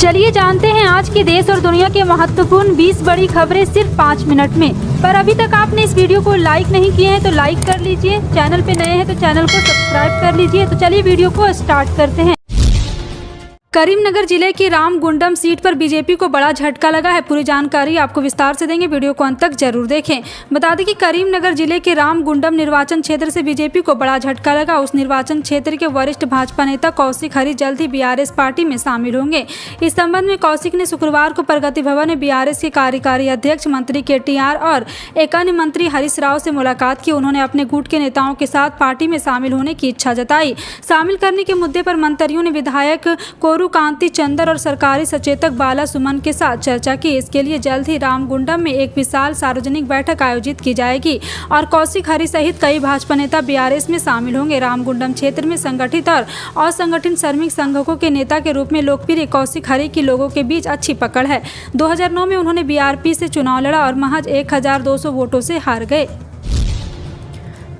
चलिए जानते हैं आज के देश और दुनिया के महत्वपूर्ण 20 बड़ी खबरें सिर्फ 5 मिनट में। पर अभी तक आपने इस वीडियो को लाइक नहीं किए हैं तो लाइक कर लीजिए, चैनल पे नए हैं तो चैनल को सब्सक्राइब कर लीजिए। तो चलिए वीडियो को स्टार्ट करते हैं। करीमनगर जिले की रामगुंडम सीट पर बीजेपी को बड़ा झटका लगा है। पूरी जानकारी आपको विस्तार से देंगे, वीडियो को अंत तक जरूर देखें। बता दें कि करीमनगर जिले के रामगुंडम निर्वाचन क्षेत्र से बीजेपी को बड़ा झटका लगा। उस निर्वाचन क्षेत्र के वरिष्ठ भाजपा नेता कौशिक हरी जल्द ही बीआरएस पार्टी में शामिल होंगे। इस संबंध में कौशिक ने शुक्रवार को प्रगति भवन में बीआरएस के कार्यकारी अध्यक्ष मंत्री केटीआर और एक अन्य मंत्री हरीश राव से मुलाकात की। उन्होंने अपने गुट के नेताओं के साथ पार्टी में शामिल होने की इच्छा जताई। शामिल करने के मुद्दे पर मंत्रियों ने विधायक कोरू कांति चंदर और सरकारी सचेतक बाला सुमन के साथ चर्चा की। इसके लिए जल्द ही रामगुंडम में एक विशाल सार्वजनिक बैठक आयोजित की जाएगी और कौशिक हरी सहित कई भाजपा नेता बीआरएस में शामिल होंगे। रामगुंडम क्षेत्र में संगठित और असंगठित श्रमिक संघों के नेता के रूप में लोकप्रिय कौशिक हरी की लोगों के बीच अच्छी पकड़ है। 2009 में उन्होंने बीआरपी से चुनाव लड़ा और महज 1200 वोटों से हार गए।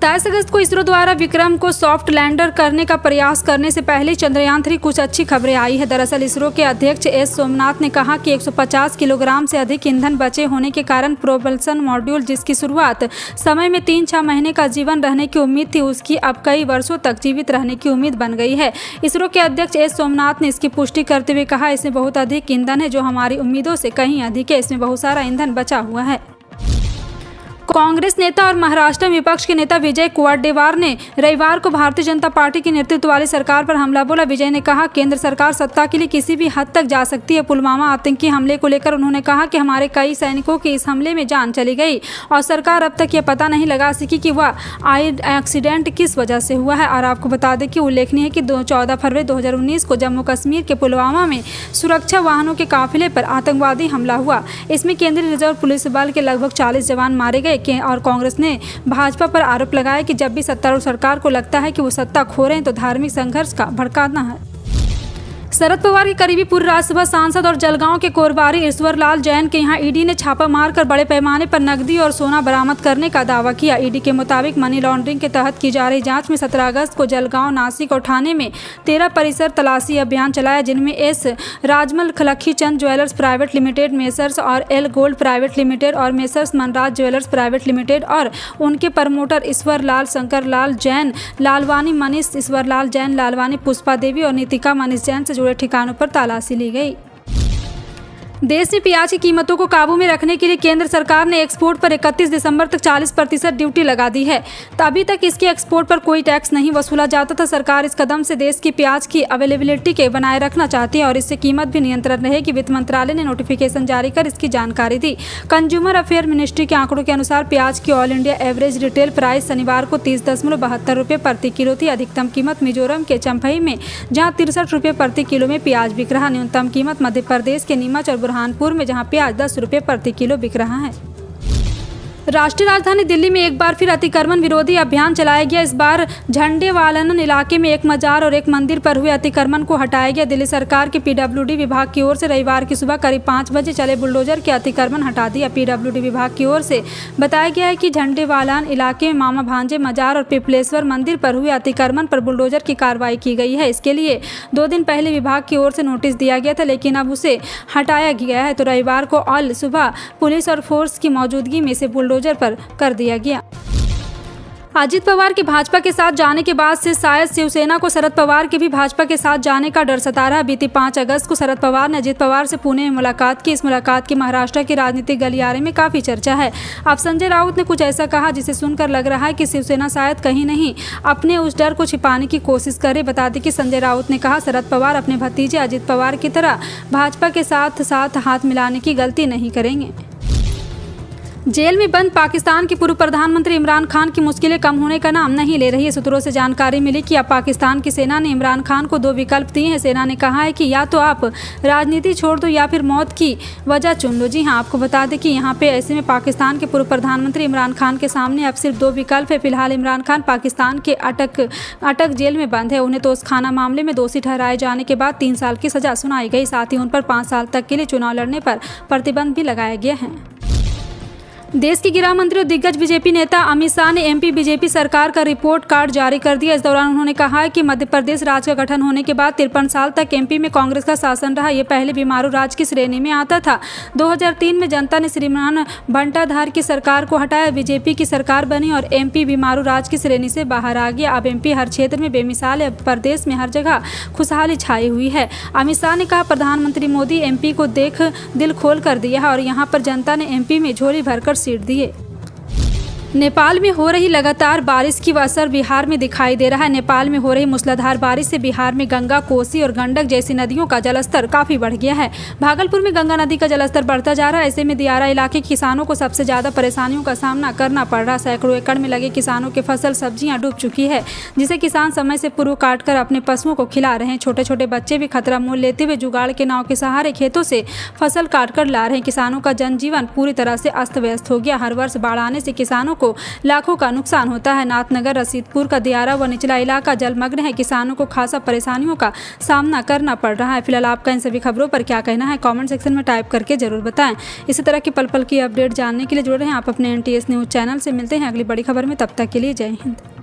23 अगस्त को इसरो द्वारा विक्रम को सॉफ्ट लैंडर करने का प्रयास करने से पहले चंद्रयान-3 कुछ अच्छी खबरें आई है। दरअसल इसरो के अध्यक्ष एस सोमनाथ ने कहा कि 150 किलोग्राम से अधिक ईंधन बचे होने के कारण प्रोपल्सन मॉड्यूल, जिसकी शुरुआत समय में 3-6 महीने का जीवन रहने की उम्मीद थी, उसकी अब कई वर्षों तक जीवित रहने की उम्मीद बन गई है। इसरो के अध्यक्ष एस सोमनाथ ने इसकी पुष्टि करते हुए कहा, इसमें बहुत अधिक ईंधन है जो हमारी उम्मीदों से कहीं अधिक है। इसमें बहुत सारा ईंधन बचा हुआ है। कांग्रेस नेता और महाराष्ट्र में विपक्ष के नेता विजय वडेट्टीवार ने रविवार को भारतीय जनता पार्टी के नेतृत्व वाली सरकार पर हमला बोला। विजय ने कहा, केंद्र सरकार सत्ता के लिए किसी भी हद तक जा सकती है। पुलवामा आतंकी हमले को लेकर उन्होंने कहा कि हमारे कई सैनिकों की इस हमले में जान चली गई और सरकार अब तक यह पता नहीं लगा सकी कि वह एक्सीडेंट किस वजह से हुआ है। और आपको बता दें कि उल्लेखनीय है कि 14 फरवरी 2019 को जम्मू कश्मीर के पुलवामा में सुरक्षा वाहनों के काफिले पर आतंकवादी हमला हुआ। इसमें केंद्रीय रिजर्व पुलिस बल के लगभग 40 जवान मारे गए। और कांग्रेस ने भाजपा पर आरोप लगाया कि जब भी सत्तारूढ़ सरकार को लगता है कि वो सत्ता खो रहे हैं तो धार्मिक संघर्ष का भड़काना है। शरद पवार के करीबी पूर्व राज्यसभा सांसद और जलगांव के कोरबारी ईश्वर लाल जैन के यहां ईडी ने छापा मारकर बड़े पैमाने पर नकदी और सोना बरामद करने का दावा किया। ईडी के मुताबिक मनी लॉन्ड्रिंग के तहत की जा रही जांच में 17 अगस्त को जलगांव, नासिक और ठाणे में 13 परिसर तलाशी अभियान चलाया, जिनमें एस राजमल लखी चंद ज्वेलर्स प्राइवेट लिमिटेड, मेसर्स और एल गोल्ड प्राइवेट लिमिटेड और messrs Manraj jewellers private limited और उनके प्रमोटर ईश्वर लाल, शंकर लाल जैन, लालवानी मनीष, ईश्वर लाल जैन, लालवानी पुष्पा देवी और नीतिका मनीष जैन से जुड़े ठिकानों पर तलाशी ली गई। देश में प्याज की कीमतों को काबू में रखने के लिए केंद्र सरकार ने एक्सपोर्ट पर 31 दिसंबर तक 40% ड्यूटी लगा दी है। अभी तक इसके एक्सपोर्ट पर कोई टैक्स नहीं वसूला जाता था। सरकार इस कदम से देश की प्याज की अवेलेबिलिटी के बनाए रखना चाहती है और इससे कीमत भी नियंत्रण रहेगी। वित्त मंत्रालय ने नोटिफिकेशन जारी कर इसकी जानकारी दी। कंज्यूमर अफेयर मिनिस्ट्री के आंकड़ों के अनुसार प्याज की all India average retail price शनिवार को 30.72 रुपये प्रति किलो थी। अधिकतम कीमत मिजोरम के चंफई में जहां 63 रुपये प्रति किलो में प्याज बिक रहा। न्यूनतम कीमत मध्य प्रदेश के नीमच और बुरहानपुर में जहां प्याज 10 रुपये प्रति किलो बिक रहा है। राष्ट्रीय राजधानी दिल्ली में एक बार फिर अतिक्रमण विरोधी अभियान चलाया गया। इस बार झंडेवालन इलाके में एक मजार और एक मंदिर पर हुए अतिक्रमण को हटाया गया। दिल्ली सरकार के पीडब्ल्यूडी विभाग की ओर से रविवार की सुबह करीब 5 बजे चले बुलडोजर के अतिक्रमण हटा दिया। पीडब्ल्यूडी विभाग की ओर से बताया गया है कि झंडेवालन इलाके में मामा भांजे मजार और पिपलेश्वर मंदिर पर हुए अतिक्रमण पर बुलडोजर की कार्रवाई की गई है। इसके लिए 2 दिन पहले विभाग की ओर से नोटिस दिया गया था, लेकिन अब उसे हटाया गया है। तो रविवार को ऑल सुबह पुलिस और फोर्स की मौजूदगी में से बुलडोजर पर कर दिया गया। अजित पवार के भाजपा के साथ जाने के बाद से शायद शिवसेना को शरद पवार के भी भाजपा के साथ जाने का डर सता रहा। बीती 5 अगस्त को शरद पवार ने अजित पवार से पुणे में मुलाकात की। इस मुलाकात की महाराष्ट्र के राजनीतिक गलियारे में काफी चर्चा है। अब संजय राउत ने कुछ ऐसा कहा जिसे सुनकर लग रहा है कि शिवसेना शायद कहीं नहीं अपने उस डर को छिपाने की कोशिश करे। बता दें कि संजय राउत ने कहा, शरद पवार अपने भतीजे अजित पवार की तरह भाजपा के साथ हाथ मिलाने की गलती नहीं करेंगे। जेल में बंद पाकिस्तान के पूर्व प्रधानमंत्री इमरान खान की मुश्किलें कम होने का नाम नहीं ले रही है। सूत्रों से जानकारी मिली कि अब पाकिस्तान की सेना ने इमरान खान को 2 विकल्प दिए हैं। सेना ने कहा है कि या तो आप राजनीति छोड़ दो या फिर मौत की वजह चुन लो। जी हाँ, आपको बता दें कि यहाँ पे ऐसे में पाकिस्तान के पूर्व प्रधानमंत्री इमरान खान के सामने अब सिर्फ 2 विकल्प है। फिलहाल इमरान खान पाकिस्तान के अटक जेल में बंद है। उन्हें तोशाखाना मामले में दोषी ठहराए जाने के बाद 3 साल की सजा सुनाई गई। साथ ही उन पर 5 साल तक के लिए चुनाव लड़ने पर प्रतिबंध भी लगाया गया है। देश के गृह मंत्री और दिग्गज बीजेपी नेता अमित शाह ने एमपी बीजेपी सरकार का रिपोर्ट कार्ड जारी कर दिया। इस दौरान उन्होंने कहा है कि मध्य प्रदेश राज्य का गठन होने के बाद 53 साल तक एमपी में कांग्रेस का शासन रहा। ये पहले बीमारू राज्य की श्रेणी में आता था। 2003 में जनता ने श्रीमान भंटाधार की सरकार को हटाया, बीजेपी की सरकार बनी और एमपी बीमारू राज्य की श्रेणी से बाहर आ गया। अब एमपी हर क्षेत्र में बेमिसाल है। प्रदेश में हर जगह खुशहाली छाई हुई है। अमित शाह ने कहा, प्रधानमंत्री मोदी एमपी को देख दिल खोल कर दिया है और यहाँ पर जनता ने एमपी में झोली भरकर सीट दिए। नेपाल में हो रही लगातार बारिश की असर बिहार में दिखाई दे रहा है। नेपाल में हो रही मूसलाधार बारिश से बिहार में गंगा, कोसी और गंडक जैसी नदियों का जलस्तर काफी बढ़ गया है। भागलपुर में गंगा नदी का जलस्तर बढ़ता जा रहा है। ऐसे में दियारा इलाके के किसानों को सबसे ज्यादा परेशानियों का सामना करना पड़ रहा है। सैकड़ों एकड़ में लगे किसानों की फसल सब्जियां डूब चुकी है, जिसे किसान समय से पूर्व काट कर अपने पशुओं को खिला रहे हैं। छोटे छोटे बच्चे भी खतरा मोल लेते हुए जुगाड़ के नाव के सहारे खेतों से फसल काट कर ला रहे हैं। किसानों का जनजीवन पूरी तरह से अस्त व्यस्त हो गया। हर वर्ष बाढ़ आने से किसानों को लाखों का नुकसान होता है। नाथनगर, रसीदपुर का दियारा व निचला इलाका जलमग्न है। किसानों को खासा परेशानियों का सामना करना पड़ रहा है। फिलहाल आपका इन सभी खबरों पर क्या कहना है, कमेंट सेक्शन में टाइप करके जरूर बताएं। इसी तरह की पल पल की अपडेट जानने के लिए जुड़े रहें आप अपने NTS न्यूज़ चैनल से। मिलते हैं अगली बड़ी खबर में, तब तक के लिए जय हिंद।